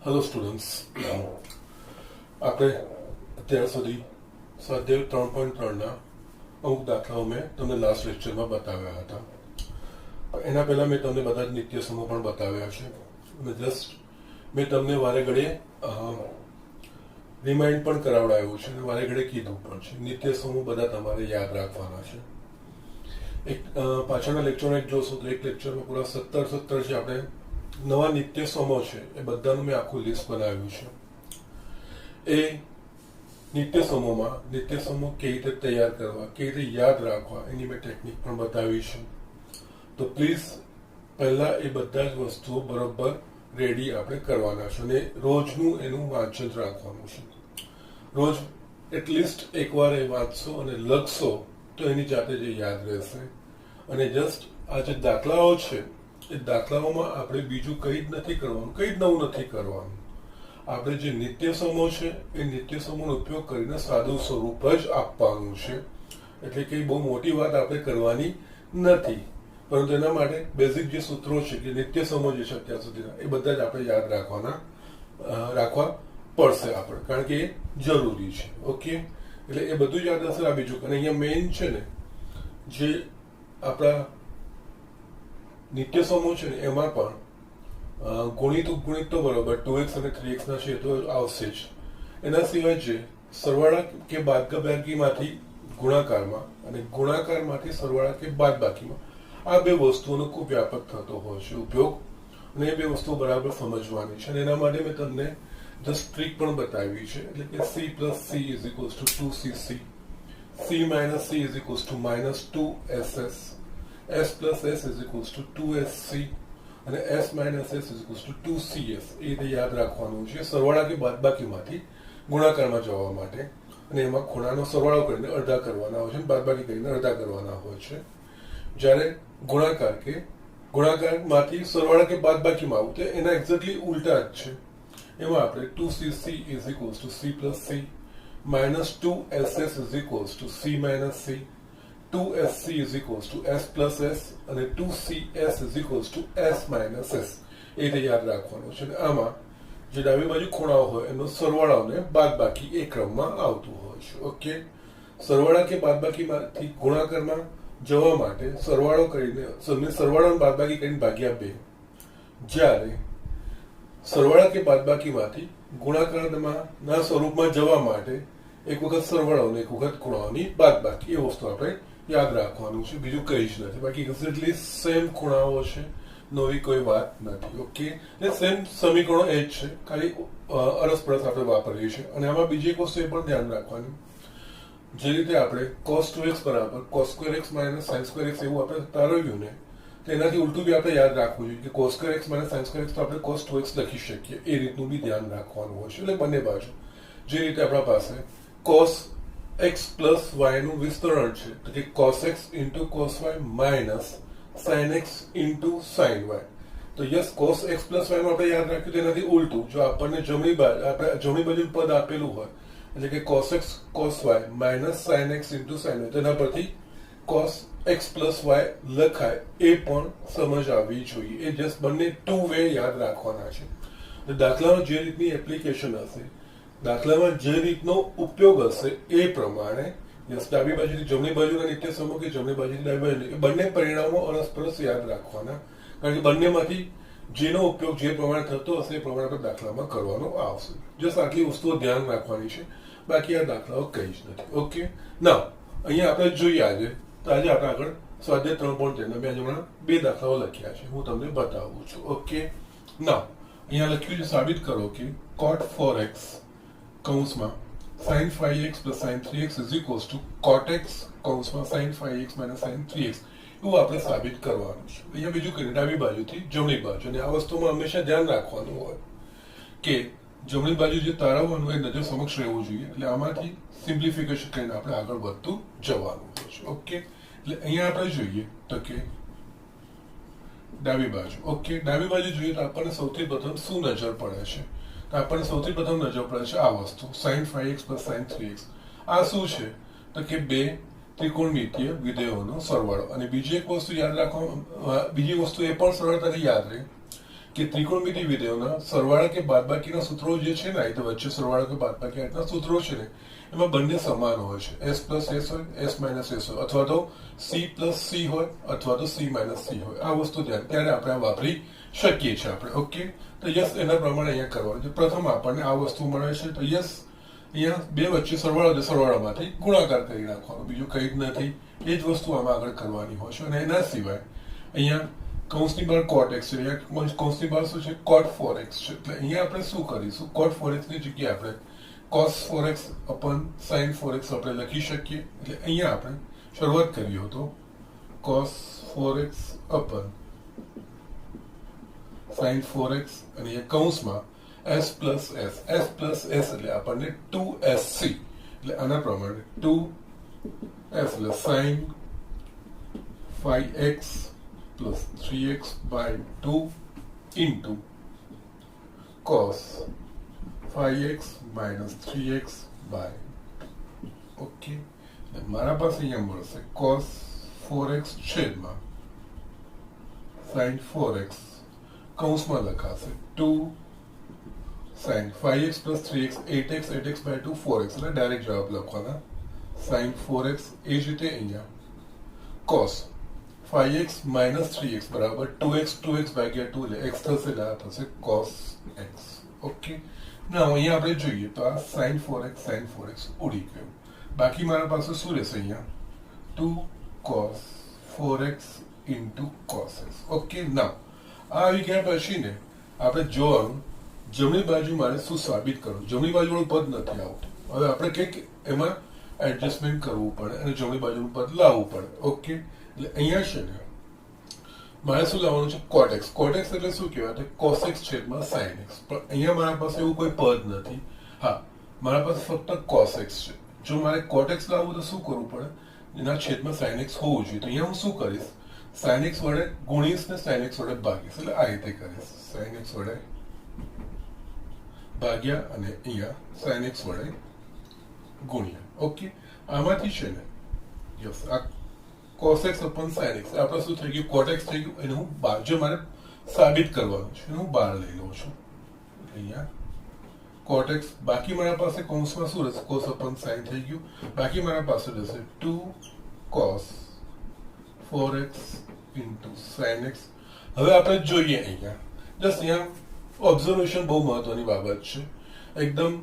Hello students, આપણે અત્યાર સુધી સ્વાધ્યાય 3.3ના અમુક દાખલાઓ મેં તમને લાસ્ટ લેક્ચરમાં બતાવ્યા હતા. એના પહેલાં મેં તમને બધા જ નિત્ય સમૂહ પણ બતાવ્યા છે અને જસ્ટ મેં તમને વારે ઘડીએ રિમાઇન્ડ પણ કરાવડાવ્યું છે અને વારે ઘડીએ કીધું પણ છે. નિત્ય સમૂહ બધા તમારે યાદ રાખવાના છે. એક પાછળના લેક્ચરમાં એક જોશો તો એક લેક્ચરમાં પૂરા 17 છે આપણે નવા નિત્ય સમૂહ છે એ બધાનું મેં આખું લિસ્ટ બનાવ્યું છે. એ નિત્ય સમૂહમાં નિત્ય સમૂહ કેવી રીતે તૈયાર કરવા, કેવી રીતે યાદ રાખવા એની મેં ટેકનિક પણ બતાવી છે. તો પ્લીઝ પહેલાં એ બધા જ વસ્તુઓ બરોબર રેડી આપણે કરવાના છે અને રોજનું એનું વાંચન રાખવાનું છે. રોજ એટલીસ્ટ એકવાર એ વાંચશો અને લખશો તો એની જાતે જે યાદ રહેશે. અને જસ્ટ આ જે દાખલાઓ છે એ દાખલાઓમાં આપણે બીજું કંઈ જ નથી કરવાનું, કંઈ જ નવું નથી કરવાનું. આપણે જે નિત્ય સમૂહ છે એ નિત્ય સમૂહનો ઉપયોગ કરીને સાદું સ્વરૂપ જ આપવાનું છે. એટલે કે બહુ મોટી વાત આપણે કરવાની નથી, પરંતુ એના માટે બેઝિક જે સૂત્રો છે કે નિત્ય સમૂહ જે છે અત્યાર સુધીના એ બધા જ આપણે યાદ રાખવા પડશે આપણે, કારણ કે એ જરૂરી છે. ઓકે, એટલે એ બધું જ યાદ હશે. આ બીજું અને અહીંયા મેઇન છે ને જે આપણા નિત્ય સમૂહ છે ને એમાં પણ ગુણિત ઉપગુણિત તો બરોબર 2x અને 3x ના છે તો આવશે જ. એના સિવાય જે સરવાળા કે બાદબાકીમાંથી ગુણાકારમાં અને ગુણાકારમાંથી સરવાળા કે બાદબાકીમાં, આ બે વસ્તુઓનો ખૂબ વ્યાપક થતો હોય છે ઉપયોગ, અને એ બે વસ્તુઓ બરાબર સમજવાની છે. અને એના માટે મેં તમને જસ્ટ ટ્રીક પણ બતાવી છે. એટલે કે c plus c is equals to 2cc, c minus c is equals to minus 2ss, s plus s is equals to 2sc અને s minus s is equals to 2cs. એ રીતે યાદ રાખવાનું છે સરવાળા કે બાદબાકીમાંથી ગુણાકારમાં જવા માટે. અને એમાં ખૂણાનો સરવાળો કરીને અડધા કરવાના હોય છે અને બાદબાકી કરીને અડધા કરવાના હોય છે. જ્યારે ગુણાકારમાંથી સરવાળા કે બાદબાકીમાં આવું તો એના એક્ઝેક્ટલી ઉલટા જ છે. એમાં આપણે 2cc is equals to c plus c, minus 2ss is equals to c minus c, 2sc is equals to s plus s અને 2cs is equals to s minus s. એ રીતે યાદ રાખવાનું છે. અને આમાં જે ડાબી બાજુ ખૂણાઓ હોય એનો સરવાળો અને બાદબાકી એ ક્રમમાં આવતું હોય છે. ઓકે, સરવાળા કે બાદબાકીમાંથી ગુણાકારમાં જવા માટે સરવાળો કરીને સરવાળો અને બાદબાકી કરીને ભાગ્યા 2. જ્યારે સરવાળા કે બાદબાકીમાંથી ગુણાકારના સ્વરૂપમાં જવા માટે એક વખત સરવાળો અને એક વખત ખૂણાઓની બાદબાકી, એ વસ્તુ આપણે યાદ રાખવાનું છે. બીજું કંઈ જ નથી. બાકી એક્ઝેક્ટલી સેમ ખૂણાઓ છે, નવી કોઈ વાત નથી. ઓકે, એટલે સેમ સમીકરણો એ જ છે, ખાલી અરસપરસ આપણે વાપરીએ છીએ. અને આમાં બીજી એક વસ્તુ એ પણ ધ્યાન રાખવાની, જે રીતે આપણે cos 2x બરાબર cos square x minus sin square x એવું આપણે તારવ્યું ને, તો એનાથી ઉલટું બી આપણે યાદ રાખવું જોઈએ કે cos square x minus sin square x તો આપણે cos 2x લખી શકીએ. એ રીતનું બી ધ્યાન રાખવાનું હોય છે. એટલે બંને બાજુ જે રીતે આપણા પાસે cos x પ્લસ y નું વિસ્તરણ છે, તો કે cos x into cos y minus sin x into sin y. તો yes, cos x plus y નું આપણે યાદ રાખ્યું, તેનાથી ઉલટું જો આપણને જમણી બાજુ પદ આપેલું હોય, એટલે કે cos x cos y minus sin x into sin y, તેના પરથી cos x પ્લસ y લખાય, એ પણ સમજ આવવી જોઈએ. એ જસ્ટ બંને ટુ વે યાદ રાખવાના છે. દાખલામાં જે રીતની એપ્લિકેશન હશે, દાખલામાં જે રીતનો ઉપયોગ હશે એ પ્રમાણે ડાબી બાજુથી જમણી બાજુના નિત્ય સમૂહ કે જમણી બાજુથી ડાબી બાજુ, એ બંને પરિણામો અરસપરસ યાદ રાખવાના, કારણ કે બંનેમાંથી જેનો ઉપયોગ જે પ્રમાણે થતો હશે એ પ્રમાણે આપણે દાખલામાં કરવાનો આવશે. જસ્ટ આટલી વસ્તુઓ ધ્યાન રાખવાની છે, બાકી આ દાખલાઓ કંઈ જ નથી. ઓકે, ના અહીંયા આપણે જોઈએ આજે તો આજે આપણે આગળ સ્વાધ્યાય 3.3 મેં હમણાં બે દાખલાઓ લખ્યા છે, હું તમને બતાવું છું. ઓકે, ના અહીંયા લખ્યું છે સાબિત કરો કે cot 4x કૌંસમાં sin 5x plus sin 3x is equals to cot x કૌંસમાં sin 5x minus sin 3x, એવું આપણે સાબિત કરવાનું છે. અહીંયા બીજું કરીને ડાબી બાજુથી જમણી બાજુ, અને આ વસ્તુમાં હંમેશા ધ્યાન રાખવાનું હોય કે જમણી બાજુ જે તારવવાનું એ નજર સમક્ષ રહેવું જોઈએ. એટલે આમાંથી સિમ્પ્લિફિકેશન કરીને આપણે આગળ વધતું જવાનું હોય છે. ઓકે, એટલે અહીંયા આપણે જોઈએ તો કે ડાબી બાજુ. ઓકે, ડાબી બાજુ જોઈએ તો આપણને સૌથી પ્રથમ શું નજર પડે છે? તો આપણને સૌથી પ્રથમ નજર પડે છે આ વસ્તુ sin 5x plus sin 3x. આ શું છે? તો કે બે ત્રિકોણમિતીય વિધેયોનો સરવાળો. અને બીજી એક વસ્તુ યાદ રાખવા, બીજી વસ્તુ એ પણ સરળતાથી યાદ રહે કે ત્રિકોણમિતિ વિધેયોના સરવાળા કે બાદબાકીના સૂત્રો જે છે ને, તો વચ્ચે સરવાળા કે બાદબાકી આટલા સૂત્રો છે ને, એમાં બંને સમાન હોય છે. s પ્લસ એસ હોય, s માઇનસ એસ હોય, અથવા તો c પ્લસ સી હોય, અથવા તો c માઇનસ સી હોય. આ વસ્તુ ધ્યાન ત્યારે આપણે આ વાપરી શકીએ છીએ આપણે. ઓકે, તો યસ એના પ્રમાણે અહીંયા કરવાનું છે. પ્રથમ આપણને આ વસ્તુ મળે છે, તો યસ અહીંયા બે વચ્ચે સરવાળો, સરવાળામાંથી ગુણાકાર કરી નાખવાનો, બીજું કંઈ જ નથી. એ જ વસ્તુ આમાં આગળ કરવાની હોય છે. અને એના સિવાય અહીંયા કૌંસની બહાર cot x છે, અહીંયા કૌંસની બહાર શું છે, cot 4x છે. એટલે અહીંયા આપણે શું કરીશું, cot 4x ની જગ્યાએ આપણે cos 4x upon sin 4x આપણે લખી શકીએ. એટલે અહીંયા આપણે શરૂઆત કરી હતો cos 4x upon sin 4x, અને અહીંયા કૌંસમાં s plus s, s plus s એટલે આપણને 2sc. એટલે આના પ્રમાણે 2s એટલે sin 5x plus 3x by 2 into cos 5x minus 3x by 2. Okay, મારા પાસે અહીંયા મળશે cos 4x છેદમાં sin 4x, કૌંસમાં લખાશે 2 sin 5x plus 3x, 8x, 8x by 2, 4x. એટલે ડાયરેક્ટ જવાબ લખવાના sin 4x. એ જ રીતે અહીંયા cos 5x minus 3x બરાબર 2x, 2x ભાગ્યા 2 એટલે x થશે, એટલે આ થશે cos x. ઓકે, ના અહીંયા આપણે જોઈએ તો આ sin 4x ઉડી ગયું. બાકી મારા પાસે શું રહેશે અહીંયા 2 cos 4x into cos x. Okay, ના આ આવી ગયા પછી ને આપણે જોવાનું જમણી બાજુ મારે શું સાબિત કરવું. જમણી બાજુવાળું પદ નથી આવતું, હવે આપણે કંઈક એમાં એડજસ્ટમેન્ટ કરવું પડે અને જમણી બાજુનું પદ લાવવું પડે. ઓકે, એટલે અહીંયા છે ને મારે શું લાવવાનું છે, cot x. cot x એટલે શું કહેવાય, cos x છેદમાં sin x. પણ અહીંયા મારા પાસે એવું કોઈ પદ નથી. હા, મારા પાસે ફક્ત cos x છે. જો મારે cot x લાવવું તો શું કરવું પડે, એના છેદમાં sin x હોવું જોઈએ. તો અહીંયા હું શું કરીશ, sin x વડે ગુણીશ ને sin x વડે ભાગીશ. એટલે આ રીતે કરીશ, sin x વડે ભાગ્યા અને અહીંયા sin x વડે ગુણ્યા. ઓકે, આમાંથી છે ને યસ આ cos x upon sin x આપણે શું થઈ ગયું, cot x થઈ ગયું. એને હું બહાર, જો મારે સાબિત કરવાનું છે, હું બહાર લઈ લઉં છું. અહીંયા cot x, બાકી મારા પાસે કૌંસમાં શું રહેશે, cos upon sin થઈ ગયું. બાકી મારા પાસે રહેશે 2 cos 4x into sin x. હવે આપણે જોઈએ અહીંયા જસ્ટ અહીંયા ઓબ્ઝર્વેશન બહુ મહત્વની બાબત છે, એકદમ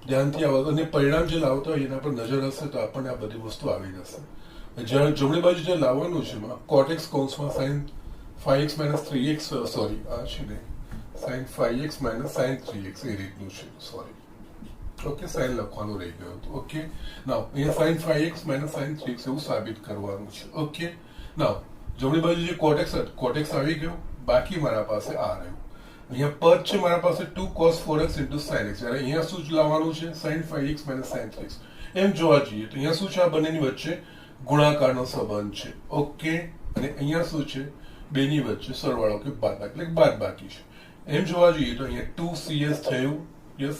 ધ્યાનથી આવતો, અને પરિણામ જે લાવતો હોય એના પર નજર હશે તો આપણને આ બધી વસ્તુ આવી જશે. જ્યારે જમણી બાજુ જે લાવવાનું છે એમાં cot x કૌંસમાં sin 5x minus 3x, sorry આ છે ને sin 5x minus sin 3x એ રીતનું છે, સોરી. ઓકે, sin લખવાનું રહી ગયું હતું. ઓકે, નાવ અહીંયા sin 5x minus sin 3x એવું સાબિત કરવાનું છે. ઓકે, નાવ જમણી બાજુ જે cot x આવી ગયું, બાકી મારા પાસે આ રહ્યું. અહીંયા પદ છે મારા પાસે 2 cos 4x into sin x. જ્યારે અહીંયા શું લાવવાનું છે, sin 5x minus sin 3x. એમ જોવા જઈએ તો અહીંયા શું છે, આ બંનેની વચ્ચે ગુણાકારનો સંબંધ છે. ઓકે, અને અહીંયા શું છે, બેની વચ્ચે સરવાળો કે બાદબાકી, એટલે બાદબાકી છે. એમ જોવા જઈએ તો અહીંયા 2cs થયું. Yes,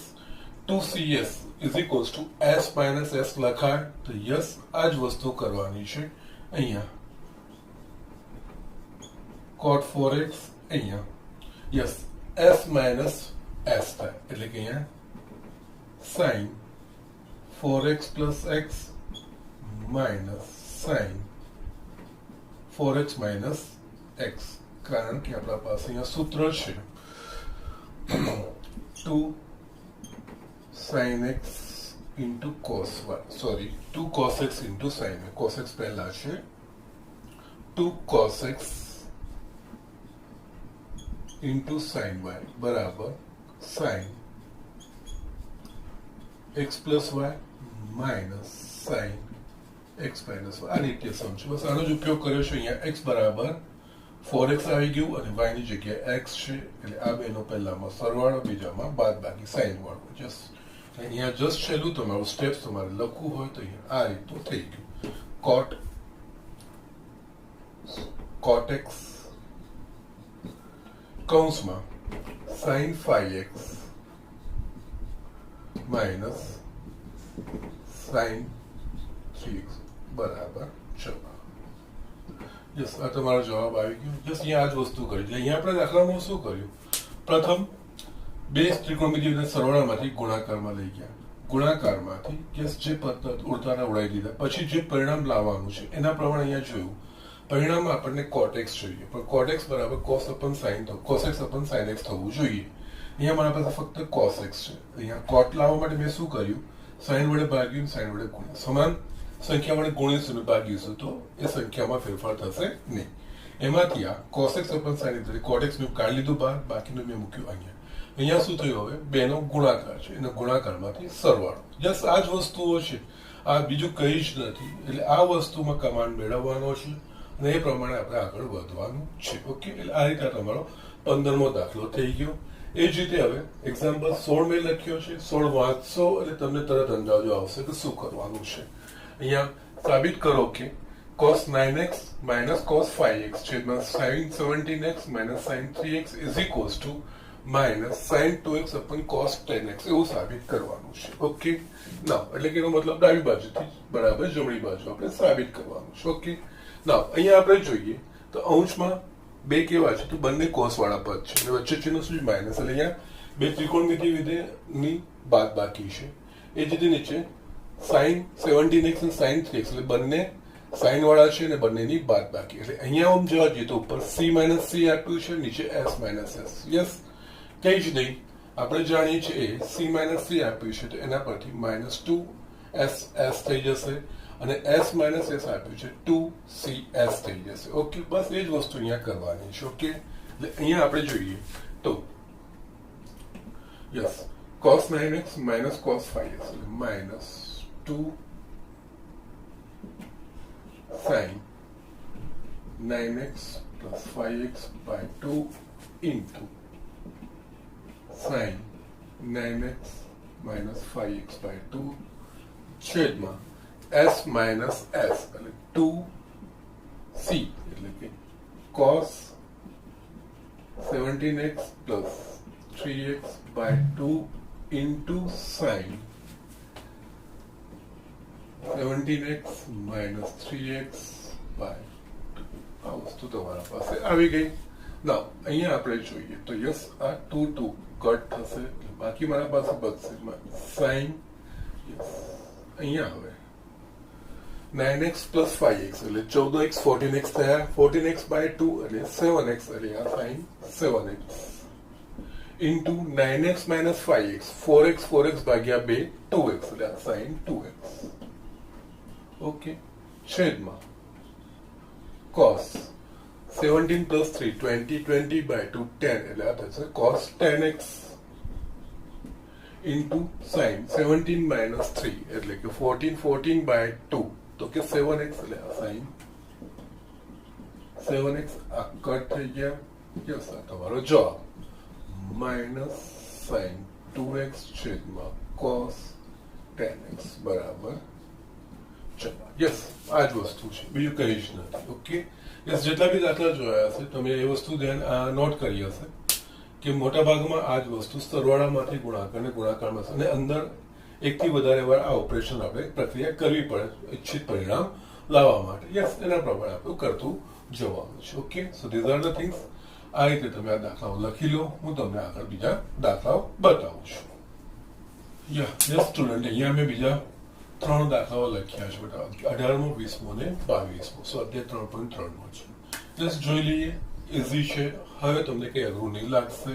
2cs is equals to s minus s લખાય. તો યસ આ જ વસ્તુ કરવાની છે. અહીંયા cot 4x, અહીંયા યસ s minus s થાય, એટલે કે અહીંયા sin 4x plus x minus sin 4x minus x. કારણ કે આપણા પાસે અહીંયા સૂત્ર છે 2 sin x into cos y, sorry 2 cos x into sin y. cos x પહેલા છે, 2 cos x into sin y બરાબર sin x plus y minus sin x minus y. આ રીતે સમજો, બસ આનો જ ઉપયોગ કર્યો છે. અહીંયા x બરાબર 4x આવી ગયું અને y ની જગ્યાએ x છે, એટલે આ બેનો પહેલામાં સરવાળો, બીજામાં બાદબાકી sin વાળો. જસ્ટ અહીંયા જસ્ટ છેલ્લું તમારું સ્ટેપ્સ તમારે લખવું હોય તો અહીંયા આ રીતનું થઈ ગયું. cot x કૌંસમાં sin 5x minus sin 3x બરાબર જવાબ. યસ, આ તમારો જવાબ આવી ગયો. જસ્ટ અહીંયા આ જ વસ્તુ કરી. અહીંયા આપણે દાખલામાં શું કર્યું, પ્રથમ બે ત્રિકોણમિતિય વિધેય સરવાળામાંથી ગુણાકારમાં લઈ ગયા, ગુણાકારમાંથી જે પદ ઉડતાના ઉડાવી દીધા, પછી જે પરિણામ લાવવાનું છે એના પ્રમાણે અહીંયા જોયું પરિણામ આપણને cot x જોઈએ, પણ cot x બરાબર cos અપન sin તો cos x અપન sin x થવું જોઈએ. અહીંયા મારા પાસે ફક્ત cos x છે. અહીંયા cot લાવવા માટે મેં શું કર્યું, sin વડે ભાગ્યું, sin વડે ગુણ્યું, સમાન સંખ્યા વડે ગુણીશું ભાગીશું તો એ સંખ્યામાં ફેરફાર થશે નહીં. એમાંથી આ cos x અપન sin x cot x મેં કાઢી લીધું બહાર, બાકીનું મેં મૂક્યું અહીંયા. અહીંયા શું થયું, હવે બેનો ગુણાકાર છે, એનો ગુણાકારમાંથી સરવાળો. જસ્ટ આ જ વસ્તુઓ છે, આ બીજું કંઈ જ નથી. એટલે આ વસ્તુમાં કમાન્ડ મેળવવાનો છે અને એ પ્રમાણે આપણે આગળ વધવાનું છે. ઓકે, એટલે આ રીતે તમારો 15મો દાખલો થઈ ગયો. એ જ રીતે હવે એક્ઝામ્પલ 16 મેં લખ્યો છે. 16 વાંચશો એટલે તમને તરત અંદાજો આવશે કે શું કરવાનું છે. અહીંયા સાબિત કરો કે cos 9x minus cos 5x છેદમાં sin 17x minus sin 3x is equals to minus sin 2x upon cos 10x એવું સાબિત કરવાનું છે. ઓકે, ના એટલે કે એનો મતલબ ડાબી બાજુથી બરાબર જમણી બાજુ આપણે સાબિત કરવાનું છે. ઓકે, ના અહીંયા આપણે જોઈએ તો અંશમાં બે કેવા છે, તો બંને cos વાળા પદ છે અને વચ્ચે ચિહ્ન શું છે, માઇનસ. એટલે અહીંયા બે ત્રિકોણમિતિય વિધેયની બાદબાકી છે. એ જ રીતે નીચે sin 17x અને sin 3x એટલે બંને સાઇન વાળા છે અને બંનેની બાદબાકી. એટલે અહીંયા આમ જવા જઈએ તો ઉપર c માઇનસ c આપ્યું છે, નીચે s માઇનસ s. યસ, કઈ જ નહીં, આપણે જાણીએ છીએ c માઇનસ c આપ્યું છે તો એના પરથી માઇનસ 2s થઈ જશે અને s માઇનસ s આપ્યું છે 2cs થઈ જશે. ઓકે, બસ એ જ વસ્તુ અહીંયા કરવાની છે. ઓકે, એટલે અહીંયા આપણે જોઈએ તો yes cos 9x minus cos 5x એટલે minus 2 sin 9x plus 5x by 2 into sin 9x minus 5x by 2 છેદમાં s minus s એટલે 2c એટલે કે cos 17x plus 3x by 2 into sin 17x minus 3x by 2. આ વસ્તુ તમારા પાસે આવી ગઈ. ના અહીંયા આપણે જોઈએ તો યસ આ 2 કટ થશે, બાકી મારા પાસે બચશે sin. યસ, અહીંયા હવે 9x plus 5x એટલે 14x 14x થયા, 14x by 2 એટલે 7x એટલે આ sin 7x into 9x minus 5x 4x ભાગ્યા 2 2x એટલે આ sin 2x. ઓકે, છેદમાં cos 17 plus 3 20 by 2 10 એટલે આ થશે cos 10x into sin 17 minus 3 એટલે કે 14 by 2 તો કે 7x એટલે આ sin 7x આ કટ થઈ ગયા. યસ, આ તમારો જવાબ માઇનસ sin 2x છેદમાં cos 10x બરાબર. યસ, આ જ વસ્તુ છે, બીજું કંઈ જ નથી. ઓકે, યસ, જેટલા બી દાખલા જોયા હશે તમે એ વસ્તુ ધ્યાન નોટ કરી હશે કે મોટા ભાગમાં આ જ વસ્તુ સરવાળામાંથી ગુણાકારને ગુણાકારમાં અને અંદર એકથી વધારે વાર આ ઓપરેશન આપણે પ્રક્રિયા કરવી પડે ઇચ્છિત પરિણામ લાવવા માટે. યસ, એના પ્રમાણે આપણે કરતું જવાનું છે. Okay, so these are the things. આ રીતે તમે આ દાખલાઓ લખી લો, હું તમને આગળ બીજા દાખલાઓ બતાવું છું. યસ સ્ટુડન્ટ, અહીંયા મેં બીજા 3 દાખલાઓ લખ્યા છે બેટા, 18મો 20મો ને 22મો. સ્વાધ્યાય 3.3 છે. જસ્ટ જોઈ લઈએ, ઇઝી છે. હવે તમને કઈ અઘરું નહીં લાગશે.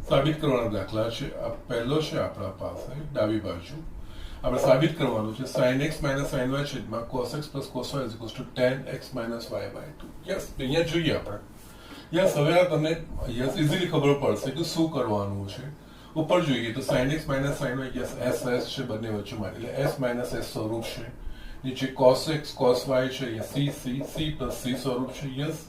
સાબિત કરવાના દાખલા છે. આ પહેલો છે આપણા પાસે ડાબી બાજુ. આપણે સાબિત કરવાનું છે sin x minus sin y છેદમાં cos x plus cos y is equals to tan x minus y by 2. Yes, અહીંયા જોઈએ આપણે. યસ, હવે આ તમને યસ ઇઝીલી ખબર પડશે કે શું કરવાનું છે. ઉપર જોઈએ તો sin x minus sin y, yes s છે બંને વચ્ચે માટે એટલે s minus s સ્વરૂપ છે. નીચે cos x cos y છે, અહીંયા c plus c સ્વરૂપ છે. Yes,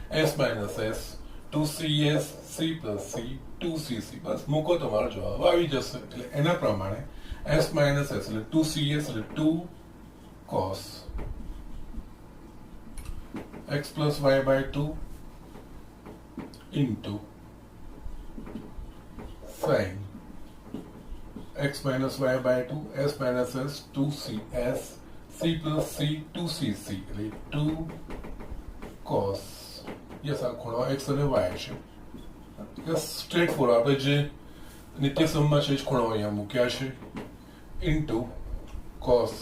s minus s 2cs c plus c 2cc. બસ મૂકો, તમારો જવાબ આવી જશે. એટલે એના પ્રમાણે s minus s એટલે 2cs એટલે 2 cos x plus y by 2 into sin x minus y by 2 s minus s 2cs c plus c 2cc એટલે 2 cos. યસ, આ ખૂણો x અને y છે સ્ટ્રેટ ફોર આપણે જે નિત્ય સમમાં છે જ ખૂણાઓ અહીંયા મૂક્યા છે into cos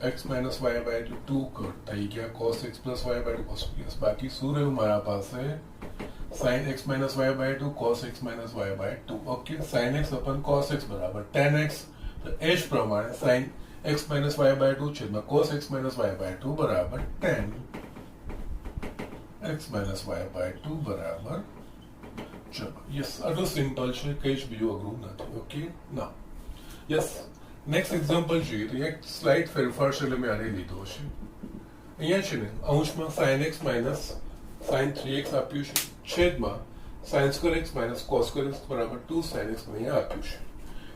x minus y by 2 cut થઈ ગયા cos x plus y by 2 cos yes બાકી શું રહ્યું મારા પાસે sin x minus y by 2 cos x minus y by 2 okay sin x upon cos x બરાબર tan x તો એ જ પ્રમાણે sin x minus y by 2 છેદમાં cos x minus y by 2 બરાબર tan x minus y by 2 બરાબર ચલો yes આટલું simple છે કઈ જ બીજું અઘરું નથી ઓકે ના યસ નેક્સ્ટ એક્ઝામ્પલ જોઈએ તો એક સ્લાઇડ ફેરફાર છે એટલે મેં આને લીધો છે અહીંયા છે ને અંશમાં sin x minus sin 3x આપ્યું છે છેદમાં sin square x minus cos square x બરાબર 2 sin x અહીંયા આપ્યું છે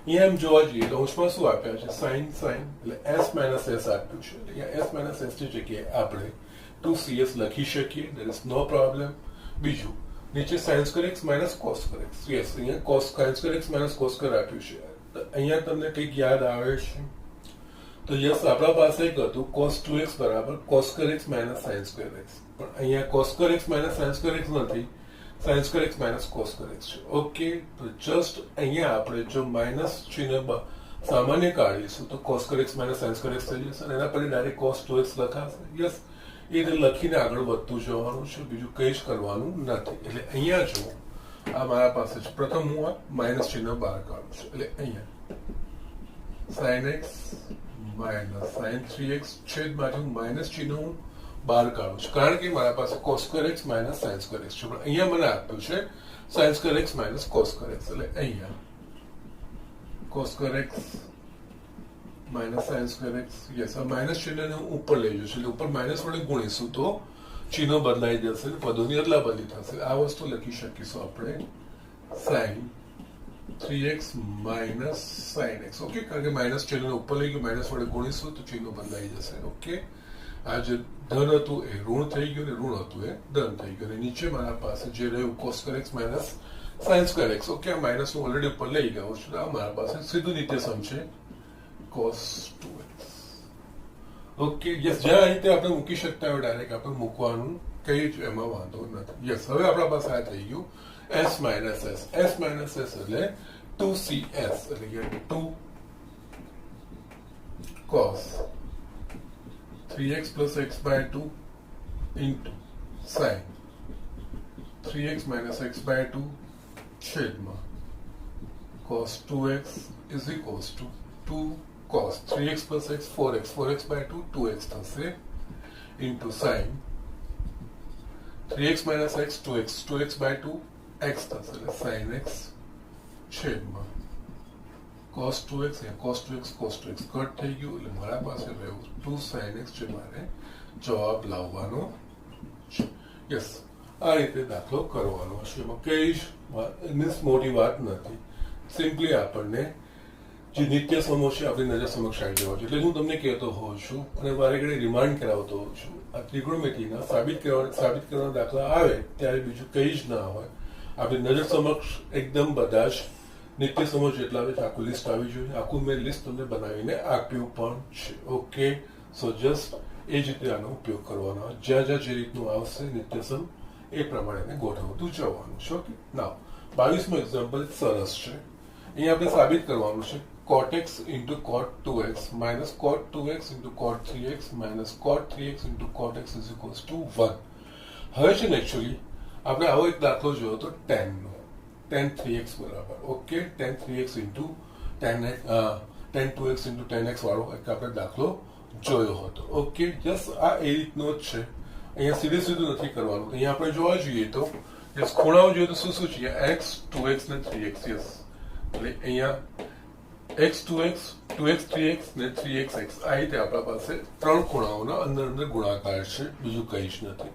અહીંયા એમ જોવા જઈએ તો અંશમાં શું આપ્યા છે sin એટલે s માઇનસ s આપ્યું છે એટલે અહીંયા s માઇનસ s ની જગ્યાએ આપણે 2cs લખી શકીએ દેર ઇઝ નો પ્રોબ્લેમ બીજું નીચે sin square x minus cos square x yes અહીંયા sin square x minus cos square આપ્યું છે અહીંયા તમને કંઈક યાદ આવે છે તો યસ આપણા પાસે એક હતું cos 2x બરાબર cos square x minus sin square x પણ અહીંયા cos square x minus sin square x નથી sin square x minus cos square x છે ઓકે તો જસ્ટ અહીંયા આપણે જો માઇનસ ચિહ્ન સામાન્ય કાઢીશું તો cos square x minus sin square x થઈ જશે અને એના પછી ડાયરેક્ટ cos 2x લખાશે યસ એ રીતે લખીને આગળ વધતું જવાનું છે બીજું કંઈ જ કરવાનું નથી એટલે અહીંયા જો આ મારા પાસે છે પ્રથમ હું આ માઇનસ ચિહ્ન બહાર કાઢું છું એટલે અહીંયા sin x minus sin 3x છેદમાં હું માઇનસ ચિહ્ન હું બહાર કાઢું છું કારણ કે મારા પાસે cos square x minus sin square x છે પણ અહીંયા મને આપ્યું છે sin square x minus cos square x એટલે અહીંયા cos square x minus sin square x yes આ માઇનસ ચિહ્નને હું ઉપર લઈ જઈશ એટલે ઉપર માઇનસ વડે ગુણીશું તો ચિહ્ન બદલાઈ જશે પદોની અદલા બદલી થશે આ વસ્તુ લખી શકીશું આપણે sin 3x minus sin x okay કારણ કે માઇનસ ચિહ્નને ઉપર લઈ ગયું માઇનસ વડે ગુણીશું તો ચિહ્ન બદલાઈ જશે ઓકે આ જે ધન હતું એ ઋણ થઈ ગયું ને ઋણ હતું એ ધન થઈ ગયું અને નીચે મારા પાસે જે રહ્યું cos square x minus sin square x okay આ માઇનસ હું ઓલરેડી ઉપર લઈ ગયો છું આ મારા પાસે સીધું નિત્યસમ છે cos 2x ઓકે યસ જ્યાં રીતે આપણે મૂકી શકતા હોય ડાયરેક્ટ આપણે મૂકવાનું કઈ જ એમાં વાંધો નથી યસ હવે આપણા પાસે આ થઈ ગયું s માઇનસ s એટલે 2cs એટલે કે 2 cos 3x plus x by 2 into sin 3x minus x by 2 છેદમાં cos 2x is equals to 2 cos 3x plus x 4x by 2 2x થશે into sin 3x minus x 2x by 2 x થશે એટલે sin x છેદમાં cos 2x અને cos 2x cut થઈ ગયું એટલે મારા પાસે રહ્યું 2 sin x જે મારે જવાબ લાવવાનો છે યસ આ રીતે દાખલો કરવાનો છે એમાં કઈ જ મોટી વાત નથી સિમ્પલી આપણને જે નિત્ય સમો છે આપણી નજર સમક્ષ આવી જવા છે એટલે હું તમને કહેતો હોઉં છું અને વારે ઘડી રિમાઇન્ડ કરાવતો હોઉં છું આ ત્રિકોણમિતિના સાબિત કરવાના દાખલા આવે ત્યારે બીજું કંઈ જ ના હોય આપણી નજર સમક્ષ એકદમ બધા જ નિત્ય સમો જેટલા આવે આખું લિસ્ટ આવી જોઈએ આખું મેં લિસ્ટ તમને બનાવીને આપ્યું પણ છે ઓકે સો જસ્ટ એ જ રીતે આનો ઉપયોગ કરવાનો જ્યાં જ્યાં જે રીતનું આવશે નિત્યસમ એ પ્રમાણે ગોઠવતું જવાનું છે ઓકે ના 22મો એક્ઝામ્પલ સરસ છે અહીંયા આપણે સાબિત કરવાનું છે cot x into cot 2x minus cot 2x into cot 3x minus cot 3x into cot x is equals to 1 હવે છે ને એકચ્યુઅલી આપણે આવો એક દાખલો જોયો તો tan નો tan 3x બરાબર okay tan 3x into tan 2x into tan x વાળો એક આપણે દાખલો જોયો હતો ઓકે જસ્ટ આ એ રીતનો જ છે અહીંયા સીધું નથી કરવાનું અહીંયા આપણે જોવા જઈએ તો યસ ખૂણાઓ જોઈએ તો શું છે x 2x ને 3x યસ એટલે અહીંયા x 2x 2x 3x ને 3x x આ રીતે આપણા પાસે ત્રણ ખૂણાઓના અંદર ગુણાકાર છે બીજું કંઈ જ નથી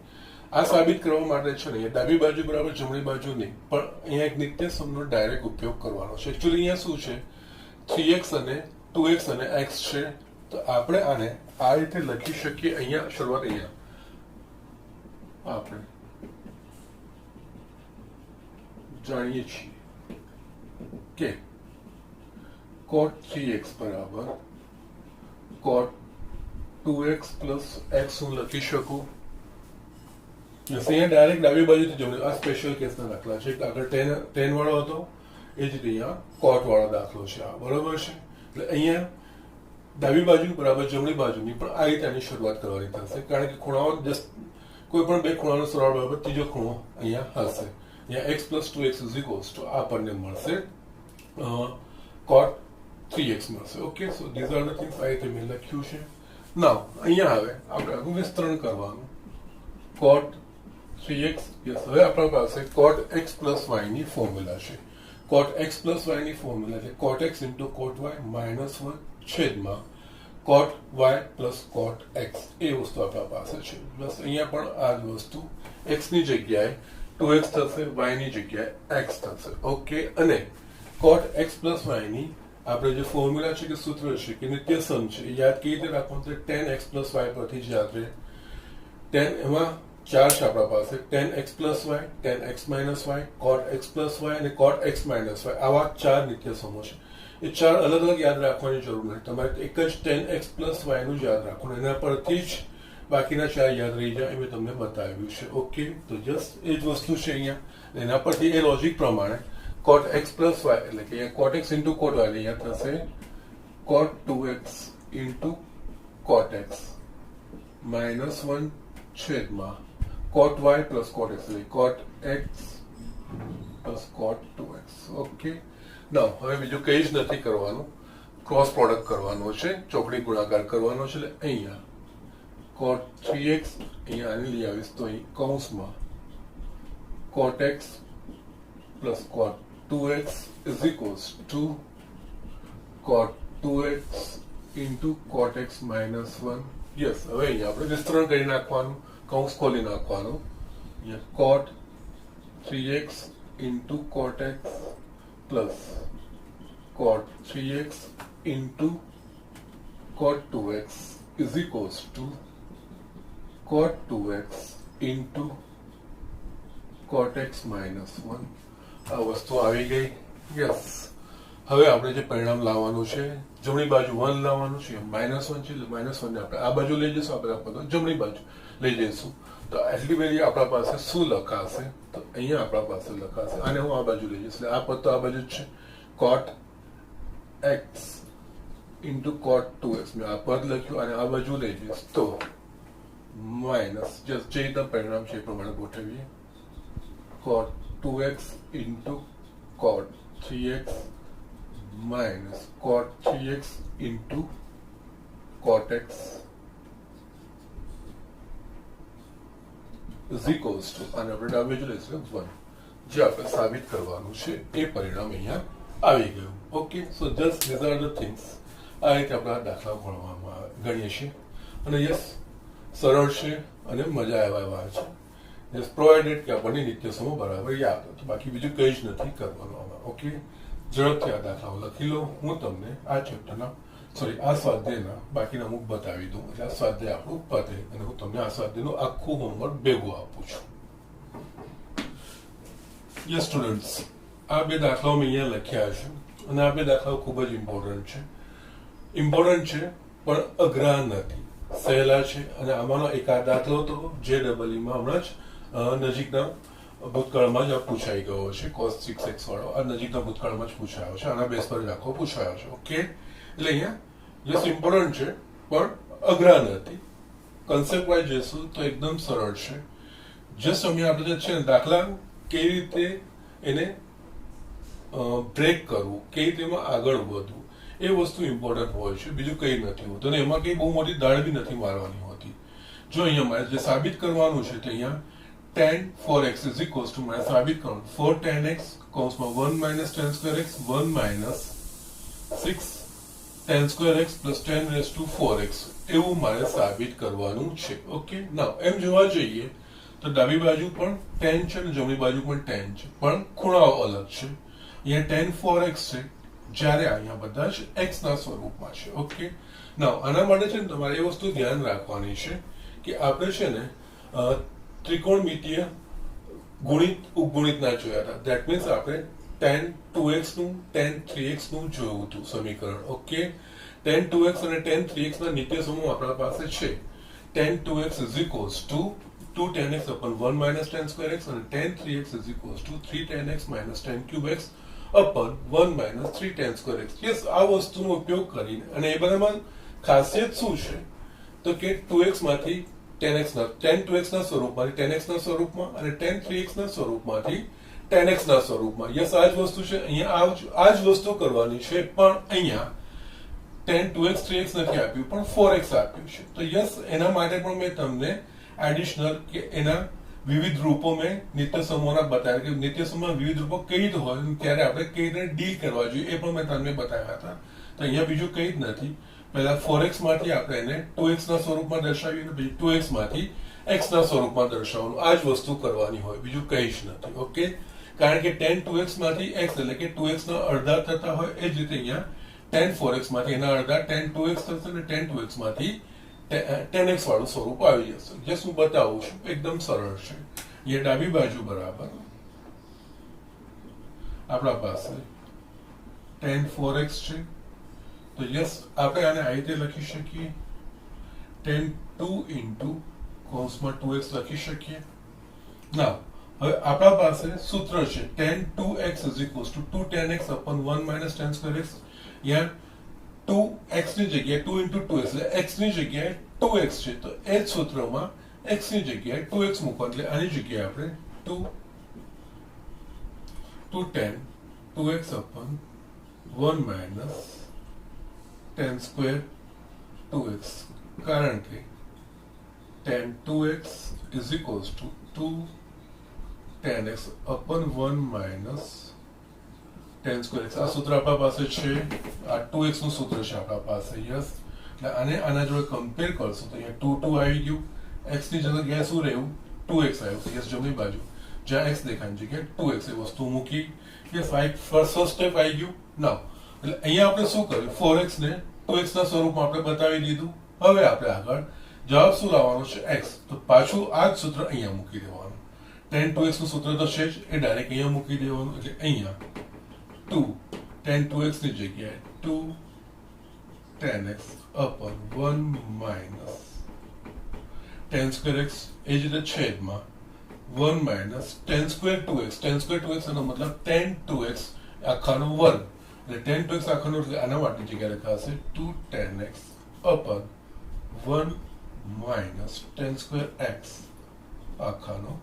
આ સાબિત કરવા માટે છે ને ડાબી બાજુ બરાબર જમણી બાજુ નહીં પણ અહીંયા એક નિત્ય સમનો ડાયરેક્ટ ઉપયોગ કરવાનો છે એકચ્યુઅલી અહીંયા શું છે 3x અને 2x અને x છે તો આપણે આને આ રીતે લખી શકીએ અહીંયા શરૂઆત અહીંયા આપણે જાણીએ છીએ કે cot 3x બરાબર cot 2x plus x હું લખી શકું અહીંયા ડાયરેક્ટ ડાબી બાજુથી જમણી આ સ્પેશિયલ કેસના દાખલા છે આગળ ટેન વાળો હતો એ જ રીતે અહીંયા કોટ વાળો દાખલો છે આ બરોબર છે એટલે અહીંયા ડાબી બાજુ બરાબર જમણી બાજુની પણ આ રીતે આની શરૂઆત કરવાની થશે કારણ કે ખૂણાઓ જસ્ટ કોઈ પણ બે ખૂણાનો સરવાળો બરાબર ત્રીજો ખૂણો અહીંયા હશે અહીંયા x + 2x = આપણને મળશે cot 3x મળશે okay so these are the things આ રીતે મેં લખ્યું છે નાઉ અહીંયા હવે આપણે આનું વિસ્તરણ કરવાનું cot 3x યસ હવે આપણા પાસે cot x + y ની ફોર્મ્યુલા છે cot x + y ની ફોર્મ્યુલા છે cot x * cot y - 1 છેદમાં cot y + cot x એ વસ્તુ આપણા પાસે છે બસ અહીંયા પણ આ જ વસ્તુ x ની જગ્યાએ 2x થશે y ની જગ્યાએ x થશે ઓકે અને cot x + y ની આપણે જે ફોર્મ્યુલા છે કે સૂત્ર છે કે નિત્યસમ છે એ યાદ કેવી રીતે રાખવાનું છે tan x + y પરથી જ યાદ રહે tan એમાં ચાર છે આપણા પાસે tan x + y tan x - y cot x + y અને cot x - y આવા ચાર નિત્યસમો છે એ ચાર અલગ અલગ યાદ રાખવાની જરૂર નથી તમારે એક જ tan x + y નું જ યાદ રાખવાનું એના પરથી જ બાકીના ચાર યાદ રહી જાય એ મેં તમને બતાવ્યું છે ઓકે તો જસ્ટ એ જ વસ્તુ છે અહીંયા એના પરથી એ લોજિક પ્રમાણે cot x + y એટલે કે અહીંયા cot x * cot y અહીંયા થશે cot 2x * cot x - 1 છેદમાં cot y + cot x એટલે cot x + cot 2x okay નાઉ હવે બીજું કંઈ જ નથી કરવાનું ક્રોસ પ્રોડક્ટ કરવાનો છે ચોકડી ગુણાકાર કરવાનો છે એટલે અહીંયા cot 3x અહીંયા આને લઈ આવીશ તો અહીં કૌંસમાં cot x + cot 2x = cot 2x * cot x - 1 yes હવે અહીંયા આપણે વિસ્તરણ કરી નાખવાનું કૌંસ ખોલી નાખવાનું cot 3x * cot x + cot 3x * cot 2x = cot 2x * cot x - 1 આ વસ્તુ આવી ગઈ યસ હવે આપણે જે પરિણામ લાવવાનું છે જમણી બાજુ 1 લાવવાનું છે -1 છે એટલે -1 ને આપણે આ બાજુ લઈ જઈશું આપણે જમણી બાજુ લઈ જઈશું તો એટલી બધી આપણા પાસે શું લખાશે તો અહીંયા આપણા પાસે લખાશે અને હું આ બાજુ લઈ જઈશ એટલે આ પદ તો આ બાજુ જ છે cot x * cot 2x મેં આ પદ લખ્યું અને આ બાજુ લઈ જઈશ તો માઇનસ જે રીતે પરિણામ છે એ પ્રમાણે ગોઠવીએ cot 2x * cot 3x - cot 3x * cot x = અને આપણે ડાબે જ લઈશું 1 જે આપણે સાબિત કરવાનું છે એ પરિણામ અહીંયા આવી ગયું okay so just these are the things આ રીતે આપણા દાખલા ગણીએ છીએ અને યસ સરળ છે અને મજા એવા છે જસ્ટ પ્રોવાઇડેડ કે આપણને નિત્યસમો બરાબર યાદ હતો બાકી બીજું કંઈ જ નથી કરવાનું આમાં ઓકે ઝડપથી આ દાખલાઓ લખી લો હું તમને આ ચેપ્ટરના આ સ્વાધ્યાયના બાકીના અમુક બતાવી દઉં એટલે આ સ્વાધ્યાય આપણું પતે અને હું તમને આ સ્વાધ્યાયનું આખું હોમવર્ક ભેગું આપું છું યસ સ્ટુડન્ટ્સ આ બે દાખલાઓ મેં અહીંયા લખ્યા છે અને આ બે દાખલાઓ ખૂબ જ ઇમ્પોર્ટન્ટ છે પણ અઘરા નથી સહેલા છે અને આમાંનો એકાદ દાખલો તો JEE-માં હમણાં જ નજીકના ભૂતકાળમાં જ પૂછાઈ ગયો છે cos 6x વાળો આ નજીકના ભૂતકાળમાં જ પૂછાયો છે આના બેસ પર દાખલો પૂછાયો છે ઓકે એટલે અહીંયા યસ ઇમ્પોર્ટન્ટ છે પણ અઘરા નથી કન્સેપ્ટ વાઇઝ જઈશું તો એકદમ સરળ છે જસ્ટ અમે આપણે જે છે ને દાખલા કેવી રીતે એને બ્રેક કરવું કેવી રીતે એમાં આગળ વધવું એ વસ્તુ ઇમ્પોર્ટન્ટ હોય છે બીજું કંઈ નથી હોતું અને એમાં કંઈ બહુ મોટી દાળ બી નથી મારવાની હોતી જો અહીંયા મારે જે સાબિત કરવાનું છે તો અહીંયા tan 4x = મારે સાબિત કરવાનું 4 tan x કૌંસમાં 1 - tan square x 1 - 6 tan square x + 10⁴x એવું મારે સાબિત કરવાનું છે ઓકે નાઉ એમ જોવા જઈએ તો ડાબી બાજુ પણ tan છે અને જમણી બાજુ પણ tan છે પણ ખૂણાઓ અલગ છે અહીંયા tan 4x છે જ્યારે અહીંયા બધા જ x ના સ્વરૂપમાં છે ઓકે નાઉ આના માટે છે ને તમારે એ વસ્તુ ધ્યાન રાખવાની છે કે આપણે છે ને ત્રિકોણમિતીય ગુણિત ઉપગુણિત ના જોયા હતા ધેટ મીન્સ આપણે tan 2x નું tan 3x નું જોયું હતું સમીકરણ ઓકે tan 2x અને tan 3x ના નિત્યસમો આપણા પાસે છે tan 2x = 2 tan x upon 1 minus tan square x અને tan 3x is equals to 3 tan x minus tan cube x upon 1 minus 3 tan square x. Yes, આ વસ્તુનો ઉપયોગ કરીને અને એ બધામાં ખાસિયત શું છે તો કે 2x માંથી tan x ના tan 2x ના સ્વરૂપમાંથી tan x ના સ્વરૂપમાં અને tan 3x ના સ્વરૂપમાંથી tan x ના સ્વરૂપમાં. યસ, આ જ વસ્તુ છે. અહીંયા આ જ વસ્તુ કરવાની છે, પણ અહીંયા tan 2x 3x નથી આપ્યું પણ 4x આપ્યું છે. તો યસ, એના માટે પણ મેં તમને એડિશનલ કે એના વિવિધ રૂપો મેં નિત્ય સમૂહના બતાવ્યા કે નિત્ય સમૂહના વિવિધ રૂપો કઈ રીતે હોય ત્યારે આપણે કઈ રીતે ડીલ કરવા જોઈએ એ પણ મેં તમને બતાવ્યા હતા. તો અહીંયા બીજું કઈ જ નથી. પહેલા 4x માંથી આપણે એને 2x ના સ્વરૂપમાં દર્શાવીએ અને પછી 2x માંથી x ના સ્વરૂપમાં દર્શાવવાનું. આ જ વસ્તુ કરવાની હોય, બીજું કઈ જ નથી. ઓકે, કારણ કે tan 2x માંથી x એટલે કે 2x ના અડધા થતા હોય એ જ રીતે અહીંયા tan 4x માંથી એના અડધા tan 2x થશે અને tan 2x માંથી tan x વાળું સ્વરૂપ આવી જશે. જસ્ટ હું બતાવું છું, એકદમ સરળ છે. એ ડાબી બાજુ બરાબર આપણા પાસે tan 4x છે. તો યસ, આપણે આને આ રીતે લખી શકીએ, tan 2 into કૌંસમાં 2x લખી શકીએ. ના, હવે આપણા પાસે સૂત્ર છે tan 2x is equals to 2 tan x upon 1 minus tan square x. यहाँ 2x ની જગ્યાએ 2 into 2 એટલે x ની જગ્યાએ 2x છે, તો એ જ સૂત્રમાં x ની જગ્યાએ 2x મૂકો એટલે આની જગ્યાએ આપણે 2 tan 2x upon 1 minus tan square 2x, કારણ કે tan 2x is equals to 2 tan x upon 1 minus tan square x. આ સૂત્ર આપણા પાસે છે, આ 2x નું સૂત્ર છે આપણા પાસે. યસ, અને આના જોડે કમ્પેર કરશો તો અહીંયા 2 2 આવી ગયું, x ની જગ્યાએ શું રહ્યું 2x આવ્યું. યસ, જમણી બાજુ જ્યાં x દેખાય જગ્યાએ 2x એ વસ્તુ મૂકી. યસ, આ એક ફર્સ્ટ સ્ટેપ આવી ગયું. નાવ એટલે અહીંયા આપણે શું કર્યું, 4x ને 2x ના સ્વરૂપમાં આપણે બતાવી દીધું. હવે આપણે આગળ જવાબ શું લાવવાનો છે x, તો પાછું આ જ સૂત્ર અહીંયા મૂકી દેવાનું. tan 2x નું સૂત્ર તો છે જ, એ ડાયરેક્ટ અહીંયા મૂકી દેવાનું. એટલે અહીંયા 2 tan 2x ની જગ્યાએ 2 tan x upon 1 minus tan square x એ જ રીતે છેદમાં 1 minus tan square 2x. tan square 2x એનો મતલબ tan 2x આખાનો વર્ગ, એટલે tan 2x આખાનો એટલે આના માટે જગ્યા લખાશે 2 tan x upon 1 minus tan square x આખાનો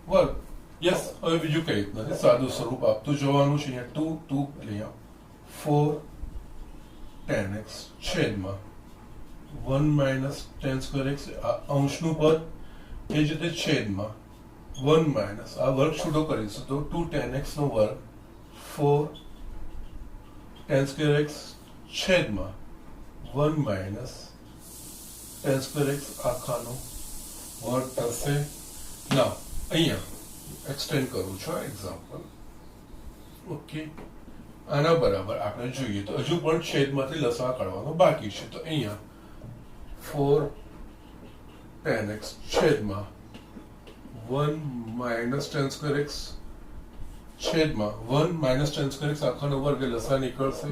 વર્ગ. યસ, હવે બીજું કઈ નથી, સાદું સ્વરૂપ આપતું જવાનું છે. અહીંયા 2 2 એટલે અહીંયા 4 tan x છેદમાં 1 minus tan square x આ અંશનું પદ, એ જ રીતે છેદમાં 1 minus આ વર્ગ છૂટો કરીશું તો 2 tan x નો વર્ગ 4 tan square x છેદમાં 1 minus tan square x આખાનો વર્ગ થશે. ના, અહીંયા એક્સટેન્ડ કરું છું એક્ઝામ્પલ. ઓકે, આના બરાબર આપણે જોઈએ તો હજુ પણ છેદમાંથી લસા કાઢવાનો બાકી છે. તો અહીંયા 4 tan x છેદમાં 1 minus tan square x છેદમાં 1 minus tan square x આખાનો વર્ગ લસા નીકળશે.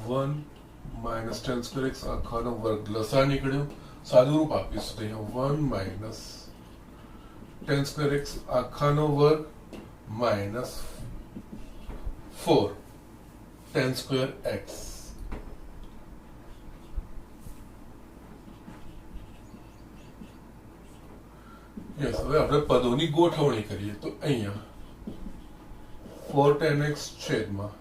1 minus tan square x આખાનો વર્ગ લસા નીકળ્યો. સાદું રૂપ આપીશું તો અહીંયા 1 minus tan square x આખાનો વર્ગ minus 4 tan square x. Yes, હવે આપણે પદોની ગોઠવણી કરીએ તો અહીંયા 4 tan x છેદમાં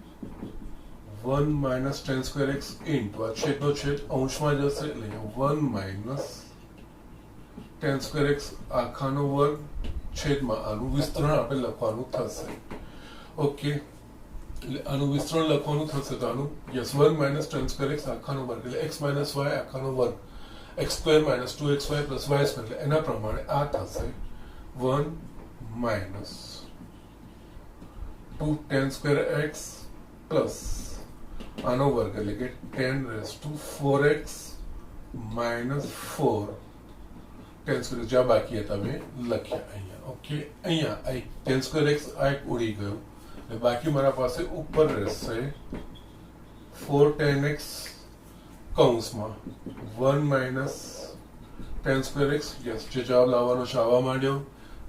1 minus tan square x into આ છેદનો છેદ અંશમાં જશે એટલે 1 minus tan square x આખાનો વર્ગ છેદમાં આનું વિસ્તરણ આપણે લખવાનું થશે. ઓકે, એટલે આનું વિસ્તરણ લખવાનું થશે તો આનું yes 1 minus tan square x આખાનો વર્ગ એટલે x minus y આખાનો વર્ગ x square minus 2xy plus y square એટલે એના પ્રમાણે આ થશે 1 minus 2 tan square x plus આનો વર્ગ એટલે કે 10 raised to 4x minus 4 tan square જ્યાં બાકી હતા મેં લખ્યા અહીંયા. ઓકે, અહીંયા આ tan square x આ એક ઉડી ગયું એટલે બાકી મારા પાસે ઉપર રહેશે 4 tan x કૌંસમાં 1 minus 10 સ્ક્વેર એક્સ. યસ, જે જવાબ લાવવાનો છે આવવા માંડ્યો.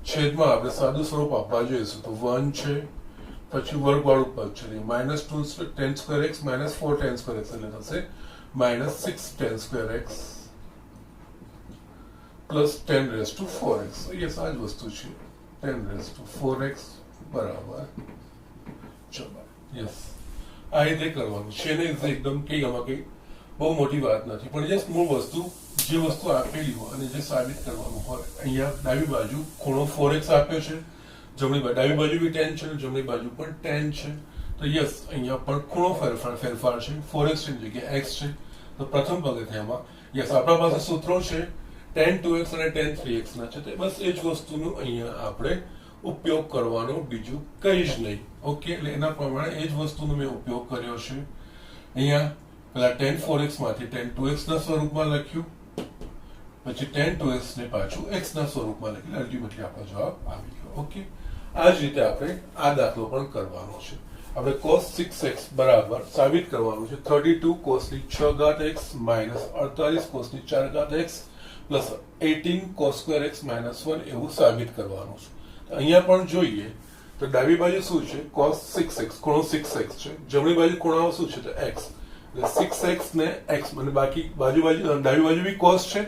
છેદમાં આપણે સાદું સ્વરૂપ આપવા જોઈશું તો 1 છે, પછી વર્ગવાળું પદ છે -2 10 સ્ક્વેર એક્સ -4 10 સ્ક્વેર એક્સ એટલે થશે -6 10 square x plus 10 raise to 4x. Yes, આ જ વસ્તુ છે 10 રેઝ ટુ 4x બરાબર. ચલો યસ, આ રીતે કરવાનું છે ને. એકદમ કઈ આમાં કઈ બહુ મોટી વાત નથી, પણ જસ્ટ મૂળ વસ્તુ જે વસ્તુ આપેલી હોય અને જે સાબિત કરવાનું હોય. અહીંયા ડાબી બાજુ ખૂણો 4x આપ્યો છે, જમણી બાજુ ડાબી બાજુ બી 10 છે, જમણી બાજુ પણ 10 છે. તો યસ, અહીંયા પણ ખૂણો ફેરફાર છે, 4x ની જગ્યાએ x છે. તો પ્રથમ પગથિયામાં યસ આપણા પાસે સૂત્રો છે tan 2x અને tan 3x ના છે. તો બસ એ જ વસ્તુનો અહીંયા આપણે ઉપયોગ કરવાનો, બીજું કંઈ જ નહીં. ઓકે, એટલે એના પ્રમાણે એ જ વસ્તુનો મેં ઉપયોગ કર્યો છે. અહીંયા પેલા tan 4x માંથી tan 2x ના સ્વરૂપમાં લખ્યું, પછી tan 2x ને પાછું x ના સ્વરૂપમાં લખી, અલ્ટિમેટલી આપણો જવાબ આવી ગયો. ઓકે, આ જ રીતે આપણે આ દાખલો પણ કરવાનો છે. આપણે cos 6x બરાબર સાબિત કરવાનું છે 32 cos ની 6 ઘાત x માઇનસ 48 cos ની 4 ઘાત x plus 18 cos square x minus 1 એવું સાબિત કરવાનું છે. અહીંયા પણ જોઈએ તો ડાબી બાજુ શું છે? cos 6x, ખૂણો 6x છે. જમણી બાજુ ખૂણાઓ શું છે? તો x. એટલે 6x ને x, અને બાકી ડાબી બાજુ બી cos છે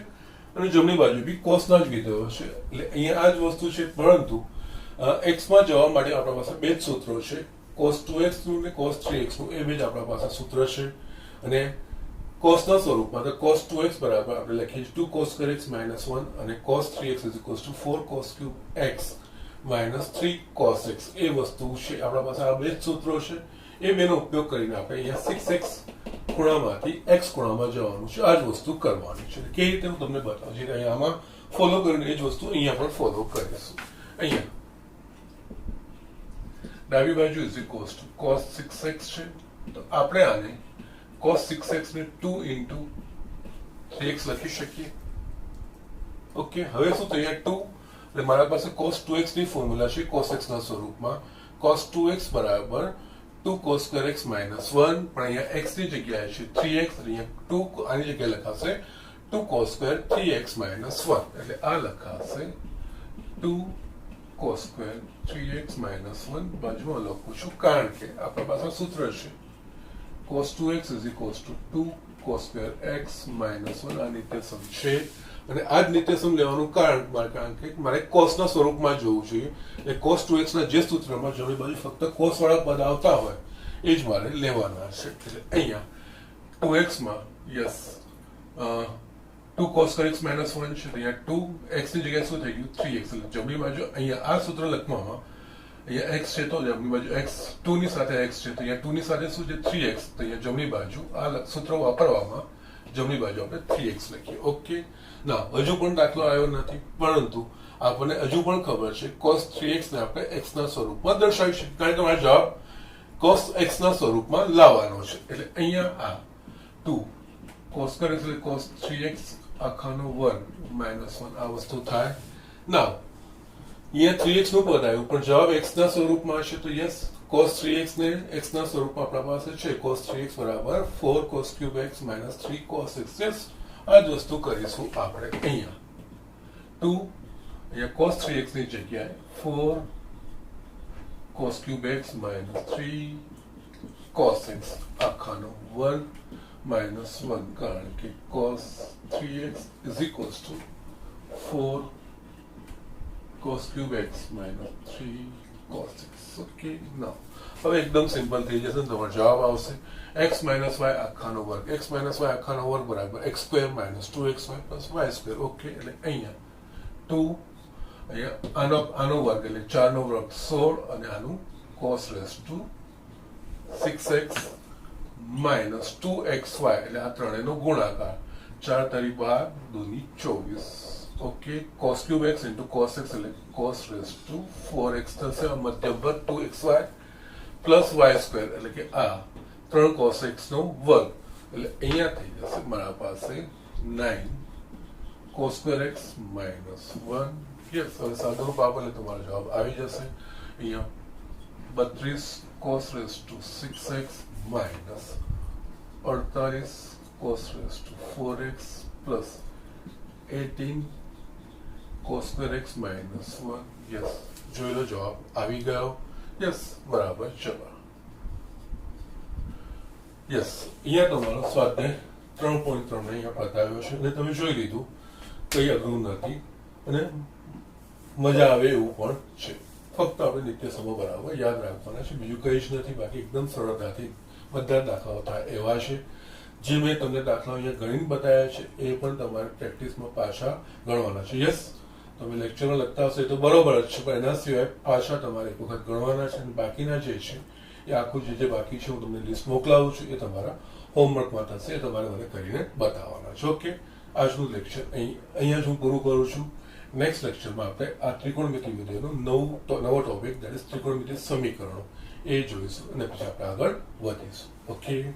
અને જમણી બાજુ બી cos ના જ વિધેયો છે. એટલે અહીંયા આ જ વસ્તુ છે, પરંતુ x માં જવા માટે આપણા પાસે બે જ સૂત્રો છે, cos 2x નું ને cos 3x નું. એ બે જ આપણા પાસે સૂત્ર છે. અને cos ના સ્વરૂપમાં તો cos 2x બરાબર આપણે લખીએ 2 cos સ્ક્વેર x માઇનસ 1 અને cos 3x is equals to 4 cos cube x minus 3 cos x. એ વસ્તુ છે આપણા પાસે, આ બે જ સૂત્રો છે. એ બેનો ઉપયોગ કરીને આપણે અહીંયા 6x ખૂણામાંથી x ખૂણામાં જવાનું છે. આ જ વસ્તુ કરવાની છે. કેવી રીતે હું તમને બતાવું છું. અહીંયા આમાં ફોલો કરીને એ જ વસ્તુ અહીંયા પણ ફોલો કરીશું. અહીંયા ડાબી બાજુ is equals to cos 6x છે, તો આપણે આને cos 6x ને 2 into 3x લખી શકીએ. ઓકે, હવે શું થયા 2, એટલે મારા પાસે cos 2x ની ફોર્મ્યુલા છે cos x ના સ્વરૂપમાં. cos 2x બરાબર 2 cos સ્ક્વેર x માઇનસ 1, પણ અહીંયા x ની જગ્યાએ છે 3x, અહીંયા 2 આની જગ્યાએ લખાશે 2 cos સ્ક્વેર 3x માઇનસ 1, એટલે આ લખાશે 2 cos સ્ક્વેર 3x માઇનસ 1 બાજુમાં લખું છું, કારણ કે આપણા પાસે સૂત્ર છે cos 2x is equals to 2 cos square x minus 1. આ નિત્યસમ છે, અને આ જ નિત્યસમ લેવાનું કારણ કે મારે cos ના સ્વરૂપમાં જોવું જોઈએ. એટલે cos 2x ના જે સૂત્રમાં જમણી બાજુ ફક્ત cos વાળા પદ આવતા હોય એ જ મારે લેવાના છે. એટલે અહીંયા 2x માં yes 2 cos square x minus 1 છે, અહીંયા 2 x ની જગ્યાએ શું થઈ ગયું 3x. એટલે જમણી બાજુ અહીંયા આ સૂત્ર લખવામાં અહીંયા x છે તો જમણી બાજુ x 2 ની સાથે x છે, તો અહીંયા 2 ની સાથે શું છે 3x, તો અહીંયા જમણી બાજુ આ સૂત્ર વાપરવામાં જમણી બાજુ આપણે 3x લખીએ. ઓકે, ના હજુ પણ દાખલો આવ્યો નથી, પરંતુ આપણને હજુ પણ ખબર છે cos 3x ને આપણે x ના સ્વરૂપમાં દર્શાવીશું, કારણ કે મારો જવાબ cos x ના સ્વરૂપમાં લાવવાનો છે. એટલે અહીંયા આ 2 cos કરે એટલે cos 3x આખાનો વર્ગ માઇનસ 1 આ વસ્તુ થાય. ના અહીંયા 3x નું પદ આવ્યું, પણ જવાબ x ના સ્વરૂપમાં હશે, તો યસ cos 3x ને x ના સ્વરૂપમાં આપણા પાસે છે cos 3x બરાબર 4 cos cube x minus 3 cos x. Yes, આ જ વસ્તુ કરીશું આપણે અહીંયા 2 અહીંયા cos 3x ની જગ્યાએ 4 cos cube x minus 3 cos x આખાનો વર્ગ minus 1, કારણ કે cos 3x is equals to 4 cos cube x minus 3 cos x. Okay, now હવે એકદમ સિમ્પલ થઈ જશે ને તમારો જવાબ આવશે x minus y આખાનો વર્ગ. x minus y આખાનો વર્ગ બરાબર x square minus 2xy plus y square. Okay, એટલે અહીંયા 2 અહીંયા આનો વર્ગ એટલે 4 નો વર્ગ 16, અને આનું cos raised to 6x minus 2xy, એટલે આ ત્રણેયનો ગુણાકાર 4 તારી 12 2 24. Okay, cos cube x into cos x એટલે cos raised to 4x થશે. આ મધ્યમ પદ 2xy plus y સ્ક્વેર, એટલે કે આ 3 cos x નો વર્ગ, એટલે અહીંયા થઈ જશે મારા પાસે 9 cos square x minus 1. Yes, હવે સાદું રૂપ આપો એટલે તમારો જવાબ આવી જશે. અહીંયા 32 cos raised to 6x minus 48 cos raised to 4x plus 18 cos square x minus 1. Yes, જોઈ લો જવાબ આવી ગયો. યસ, બરાબર. ચલો યસ, અહીંયા તમારો સ્વાધ્યાય 3.3 અહીંયા બતાવ્યો છે અને તમે જોઈ લીધું કઈ અઘરું નથી અને મજા આવે એવું પણ છે. ફક્ત આપણે નિત્ય સમો બરાબર યાદ રાખવાના છે, બીજું કંઈ જ નથી. બાકી એકદમ સરળતાથી બધા દાખલાઓ થાય એવા છે. જે મેં તમને દાખલાઓ અહીંયા ગણીને બતાવ્યા છે એ પણ તમારે પ્રેક્ટિસમાં પાછા ગણવાના છે. યસ, તમે લેક્ચરમાં લખતા હશો એ તો બરોબર જ છે, પણ એના સિવાય પાછા તમારે એક વખત ગણવાના છે. અને બાકીના જે છે એ આખું જે બાકી છે હું તમને લિસ્ટ મોકલાવું છું, એ તમારા હોમવર્કમાં થશે, એ તમારે મને કરીને બતાવવાના છે. ઓકે, આજનું લેક્ચર અહીંયા જ હું પૂરું કરું છું. નેક્સ્ટ લેક્ચરમાં આપણે આ ત્રિકોણમિતિ વિધેયનો નવો ટોપિક, દેટ ઇઝ ત્રિકોણમિતિ સમીકરણો, એ જોઈશું અને પછી આપણે આગળ વધીશું. ઓકે.